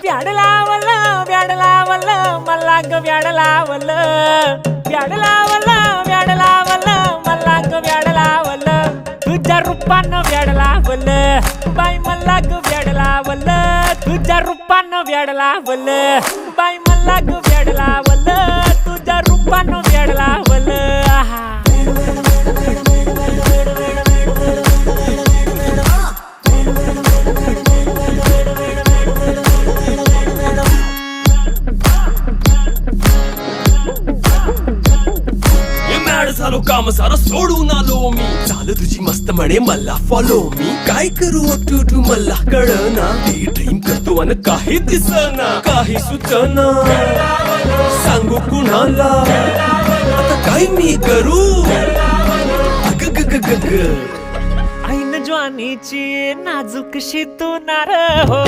व्याड लावलं व्याड लावलं मला ग व्याड लावलं व्याड लावलं व्याड लावलं मला ग व्याड लावलं तुझ्या रूपानं व्याड लावलं बाई मला ग व्याड लावलं तुझ्या रूपानं व्याड लावलं बाई मला ग व्याड लावलं तुझ्या रूपानं व्याड लावलं आहा झालो काम सारा सोडून आलो मी झालं तुझी मस्त म्हणे मला फॉलो मी काय करू तू मला कळना ती ड्रीम करतो आणि काही दिसना काही सुचना सांगू कुणाला आता काय मी करू ग ग ग ग ग ऐन ज्वानीची नाजूक शी तू नार हो